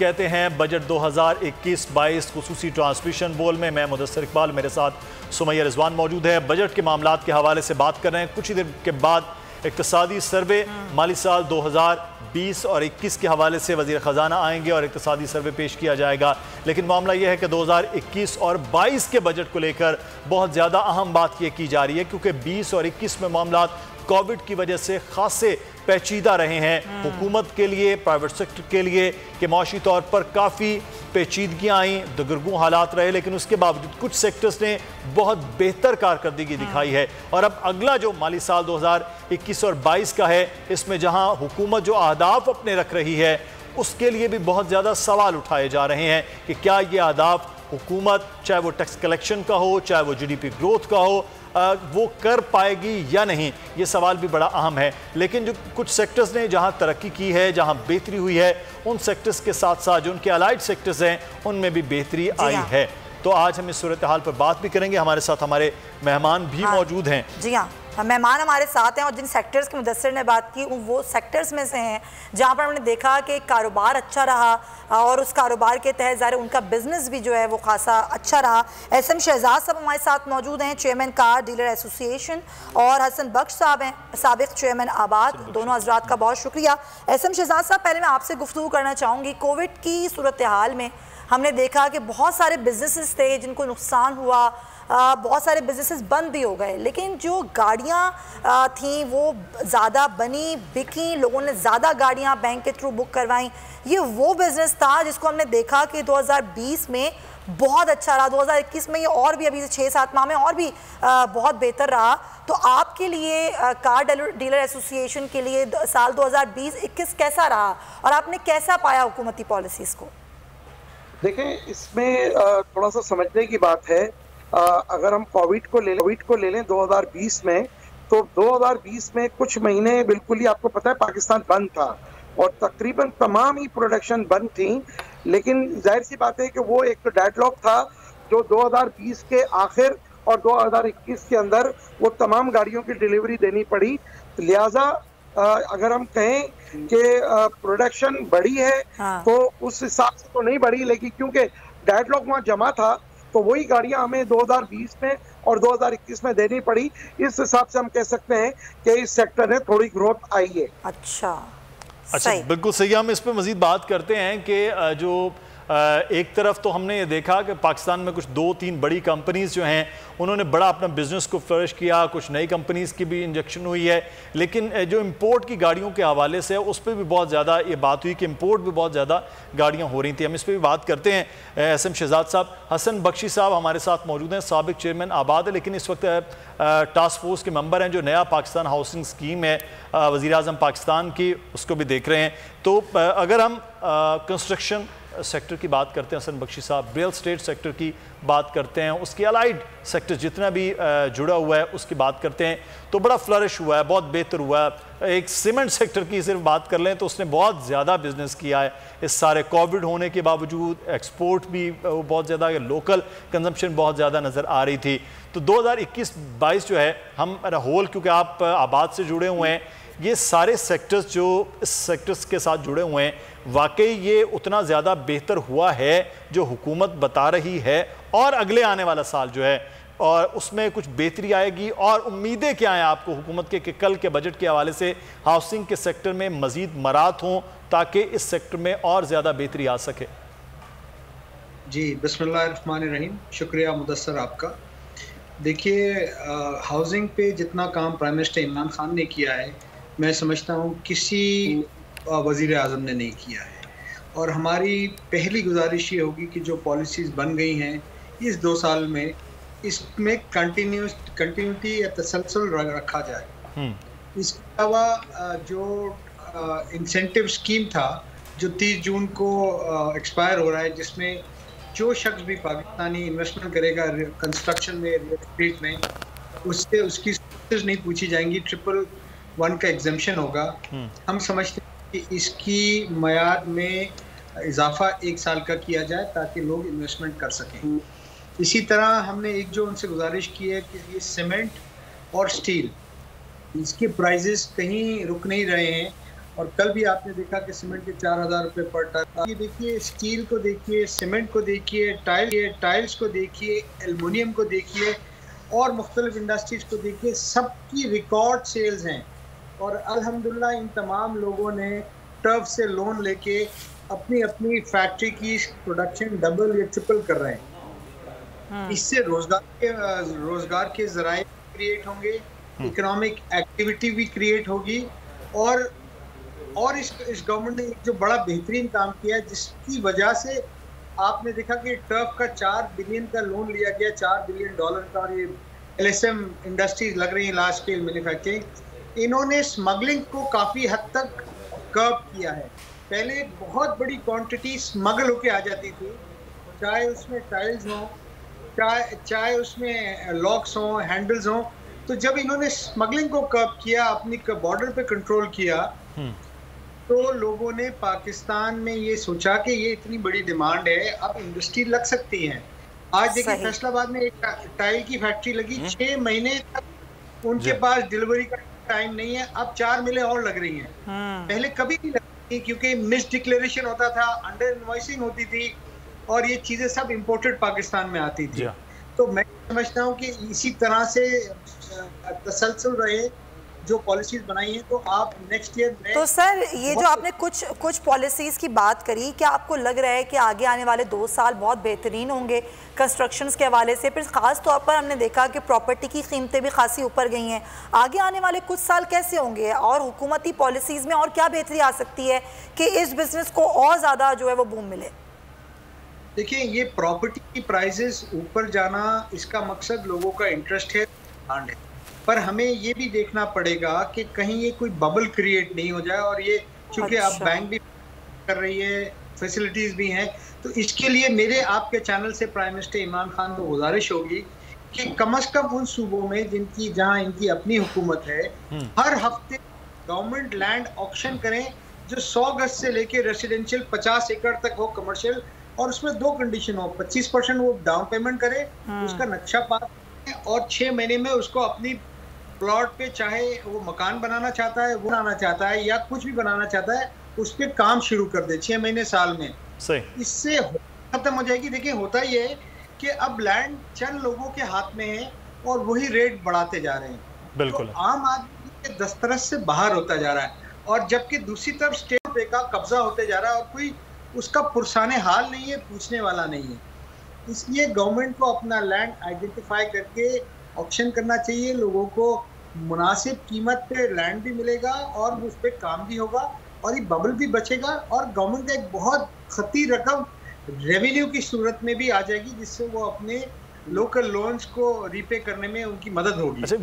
कहते हैं budget 2021-22 खुसूसी transmission बोल में। मैं मुदस्सिर इकबाल, मेरे साथ सुमैया रिजवान मौजूद है। बजट के मामलात के हवाले से बात कर रहे हैं। कुछ ही देर के बाद इक्तिसादी सर्वे माली साल 2020 और 21 के हवाले से वज़ीर ख़जाना आएंगे और इक्तिसादी सर्वे पेश किया जाएगा। लेकिन मामला यह है कि 2021 और 22 के बजट को लेकर बहुत ज़्यादा अहम बात यह की जा रही है, क्योंकि 20 और 21 में मामलात कोविड की वजह से खासे पेचीदा रहे हैं हुकूमत के लिए, प्राइवेट सेक्टर के लिए, कि माशी तौर पर काफ़ी पेचीदगियाँ आईं, दगरगू हालात रहे, लेकिन उसके बावजूद कुछ सेक्टर्स ने बहुत बेहतर कारकर्दगी दिखाई है। और अब अगला जो माली साल 2021 और 22 का है, इसमें जहां हुकूमत जो अहदाफ अपने रख रही है उसके लिए भी बहुत ज़्यादा सवाल उठाए जा रहे हैं कि क्या ये अहदाफ हुकूमत, चाहे वो टैक्स कलेक्शन का हो, चाहे वो GDP ग्रोथ का हो, वो कर पाएगी या नहीं, ये सवाल भी बड़ा अहम है। लेकिन जो कुछ सेक्टर्स ने जहां तरक्की की है, जहां बेहतरी हुई है, उन सेक्टर्स के साथ साथ जो उनके अलाइड सेक्टर्स हैं उनमें भी बेहतरी आई है। तो आज हम इस सूरत हाल पर बात भी करेंगे। हमारे साथ हमारे मेहमान भी मौजूद हैं। जी हाँ, मेहमान हमारे साथ हैं और जिन सेक्टर्स की मुदस्सिर ने बात की वो सेक्टर्स में से हैं जहाँ पर हमने देखा कि कारोबार अच्छा रहा और उस कारोबार के तहत ज़ाहिर उनका बिजनेस भी जो है वो खासा अच्छा रहा। SM शहजाद साहब हमारे साथ मौजूद हैं, चेयरमैन कार डीलर एसोसिएशन, और हसन बख्श साहब हैं, साबिक चेयरमैन आबाद। दोनों हजरात का बहुत शुक्रिया। SM शहजाद साहब, पहले मैं आपसे गुफ्तगू करना चाहूँगी। कोविड की सूरत हाल में हमने देखा कि बहुत सारे बिजनेसेस थे जिनको नुकसान हुआ, बहुत सारे बिजनेसेस बंद भी हो गए, लेकिन जो गाड़ियाँ थीं वो ज़्यादा बनी, बिकी, लोगों ने ज़्यादा गाड़ियाँ बैंक के थ्रू बुक करवाईं। ये वो बिज़नेस था जिसको हमने देखा कि 2020 में बहुत अच्छा रहा, 2021 में ये और भी अभी 6-7 माह में और भी बहुत बेहतर रहा। तो आपके लिए कार डीलर एसोसिएशन के लिए साल 2020-21 कैसा रहा और आपने कैसा पाया हुकूमती पॉलिसीज़ को? देखें, इसमें थोड़ा सा समझने की बात है। अगर हम कोविड को ले लें 2020 में, तो 2020 में कुछ महीने बिल्कुल ही आपको पता है पाकिस्तान बंद था और तकरीबन तमाम ही प्रोडक्शन बंद थी। लेकिन जाहिर सी बात है कि वो एक तो डेडलॉक था जो 2020 के आखिर और 2021 के अंदर वो तमाम गाड़ियों की डिलीवरी देनी पड़ी। लिहाजा अगर हम कहें कि प्रोडक्शन बढ़ी है तो उस हिसाब से तो नहीं बढ़ी, लेकिन क्योंकि डेडलॉक वहाँ जमा था तो वही गाड़ियां हमें 2020 में और 2021 में देनी पड़ी। इस हिसाब से हम कह सकते हैं कि इस सेक्टर में थोड़ी ग्रोथ आई है। अच्छा, बिल्कुल सही। हम इस पे मजीद बात करते हैं कि जो एक तरफ तो हमने ये देखा कि पाकिस्तान में कुछ 2-3 बड़ी कंपनीज जो हैं उन्होंने बड़ा अपना बिजनेस को फ्लरिश किया, कुछ नई कंपनीज की भी इंजेक्शन हुई है। लेकिन जो इंपोर्ट की गाड़ियों के हवाले से उस पर भी बहुत ज़्यादा ये बात हुई कि इंपोर्ट भी बहुत ज़्यादा गाड़ियाँ हो रही थी। हम इस पर भी बात करते हैं। SM शहजाद साहब, हसन बख्शी साहब हमारे साथ मौजूद हैं, साबिक चेयरमैन आबाद है, लेकिन इस वक्त टास्क फोर्स के मेंबर हैं जो नया पाकिस्तान हाउसिंग स्कीम है वज़ीर आज़म पाकिस्तान की, उसको भी देख रहे हैं। तो अगर हम कंस्ट्रक्शन सेक्टर की बात करते हैं हसन बख्शी साहब, रियल स्टेट सेक्टर की बात करते हैं, उसके अलाइड सेक्टर जितना भी जुड़ा हुआ है उसकी बात करते हैं, तो बड़ा फ्लरिश हुआ है, बहुत बेहतर हुआ है। एक सीमेंट सेक्टर की सिर्फ बात कर लें तो उसने बहुत ज़्यादा बिजनेस किया है इस सारे कोविड होने के बावजूद। एक्सपोर्ट भी बहुत ज़्यादा, लोकल कंजम्पशन बहुत ज़्यादा नज़र आ रही थी। तो 2021-22 जो है, हम होल क्योंकि आप आबाद से जुड़े हुए हैं, ये सारे सेक्टर्स जो इस सेक्टर्स के साथ जुड़े हुए हैं, वाकई ये उतना ज़्यादा बेहतर हुआ है जो हुकूमत बता रही है, और अगले आने वाला साल जो है और उसमें कुछ बेहतरी आएगी, और उम्मीदें क्या हैं आपको हुकूमत के कि कल के बजट के हवाले से हाउसिंग के सेक्टर में मज़ीद मरात हों ताकि इस सेक्टर में और ज़्यादा बेहतरी आ सके? जी, बिस्मिल्लाहिर्रहमानिर्रहीम, शुक्रिया मुदस्सर आपका। देखिए, हाउसिंग पे जितना काम प्राइम मिनिस्टर इमरान खान ने किया है, मैं समझता हूँ किसी वज़ीर आज़म ने नहीं किया है। और हमारी पहली गुजारिश ये होगी कि जो पॉलिसीज़ बन गई हैं इस 2 साल में, इसमें कंटिन्यूटी या तसलसल रखा जाए। इसके अलावा जो इंसेंटिव स्कीम था जो 30 जून को एक्सपायर हो रहा है, जिसमें जो शख्स भी पाकिस्तानी इन्वेस्टमेंट करेगा कंस्ट्रक्शन में, रियल एस्टेट में, उससे उसकी नहीं पूछी जाएंगी, 111 का एग्जम्पशन होगा। हम समझते हैं कि इसकी मयाद में इजाफा 1 साल का किया जाए ताकि लोग इन्वेस्टमेंट कर सकें। इसी तरह हमने एक जो उनसे गुजारिश की है कि ये सीमेंट और स्टील, इसके प्राइजेस कहीं रुक नहीं रहे हैं और कल भी आपने देखा कि सीमेंट के 4,000 रुपये पर टन। ये देखिए, स्टील को देखिए, सीमेंट को देखिए, टाइल्स को देखिए, एल्युमिनियम को देखिए और मुख्तलिफ इंडस्ट्रीज को देखिए, सबकी रिकॉर्ड सेल्स हैं। और अल्हम्दुलिल्लाह इन तमाम लोगों ने टर्फ से लोन लेके अपनी अपनी फैक्ट्री की प्रोडक्शन डबल या ट्रिपल कर रहे हैं। इससे रोजगार के जराए क्रिएट होंगे, इकोनॉमिक एक्टिविटी भी क्रिएट होगी। और इस गवर्नमेंट ने जो बड़ा बेहतरीन काम किया है, जिसकी वजह से आपने देखा कि टर्फ का 4 बिलियन का लोन लिया गया, $4 बिलियन का। और ये LSM इंडस्ट्रीज लग रही है, लार्ज स्केल मैन्युफैक्चरिंग, इन्होंने स्मगलिंग को काफ़ी हद तक कर्व किया है। पहले बहुत बड़ी क्वांटिटी स्मगल होके आ जाती थी, चाहे उसमें टाइल्स हों, चाहे उसमें लॉक्स हों, हैंडल्स हों। तो जब इन्होंने स्मगलिंग को कर्व किया, अपनी बॉर्डर पे कंट्रोल किया, तो लोगों ने पाकिस्तान में ये सोचा कि ये इतनी बड़ी डिमांड है, अब इंडस्ट्री लग सकती है। आज देखिए फैसलाबाद में एक टाइल की फैक्ट्री लगी, 6 महीने तक उनके पास डिलीवरी का टाइम नहीं है। अब 4 मिलें और लग रही हैं। पहले कभी नहीं लगती, क्योंकि मिस डिक्लेरेशन होता था, अंडर इनवॉइसिंग होती थी और ये चीजें सब इंपोर्टेड पाकिस्तान में आती थी। तो मैं समझता हूँ कि इसी तरह से तसलसल रहे जो पॉलिसीज बनाई हैं, तो आप नेक्स्ट ईयर में। तो सर, ये जो आपने कुछ पॉलिसीज की बात करी, क्या आपको लग रहा है कि आगे आने वाले 2 साल बहुत बेहतरीन होंगे कंस्ट्रक्शंस के हवाले से? फिर खास तौर पर हमने देखा कि प्रॉपर्टी की कीमतें भी खासी ऊपर गई हैं। आगे आने वाले कुछ साल कैसे होंगे और हुकूमती पॉलिसीज में और क्या बेहतरी आ सकती है कि इस बिजनेस को और ज़्यादा जो है वो बूम मिले? देखिए, ये प्रॉपर्टी की प्राइसेस ऊपर जाना, इसका मकसद लोगों का इंटरेस्ट है, डिमांड है। पर हमें ये भी देखना पड़ेगा कि कहीं ये कोई बबल क्रिएट नहीं हो जाए। और ये चूंकि अब बैंक भी कर रही है, फैसिलिटीज भी हैं, तो इसके लिए मेरे आपके चैनल से प्राइम मिनिस्टर इमरान खान को गुजारिश होगी कि कम से कम उन सूबों में जहां इनकी अपनी हुकूमत है, हर हफ्ते गवर्नमेंट लैंड ऑक्शन करें, जो 100 गज से लेके रेसिडेंशियल 50 एकड़ तक हो, कमर्शियल, और उसमें 2 कंडीशन हो। 25% वो डाउन पेमेंट करे, उसका नक्शा पास, और 6 महीने में उसको अपनी प्लॉट पे, चाहे वो मकान बनाना चाहता है, वो बनाना चाहता है या कुछ भी बनाना चाहता है, उस पर काम शुरू कर दे 6 महीने साल में। सही। इससे खत्म हो जाएगी। देखिए, होता ये है कि अब लैंड चंद लोगों के हाथ में है और वही रेट बढ़ाते जा रहे हैं। बिल्कुल। तो आम आदमी के दस्तरस से बाहर होता जा रहा है, और जबकि दूसरी तरफ स्टेट पे का कब्जा होते जा रहा है और कोई उसका पुरसाने हाल नहीं है, पूछने वाला नहीं है। इसलिए गवर्नमेंट को अपना लैंड आइडेंटिफाई करके ऑक्शन करना चाहिए। लोगों को मुनासिब कीमत पे लैंड भी मिलेगा और उस पर काम भी होगा, और ये बबल भी बचेगा, और गवर्नमेंट का एक बहुत खती रकम रेवेन्यू की सूरत में भी आ जाएगी, जिससे वो अपने लोकल लोन्स को रीपे करने में उनकी मदद होगी।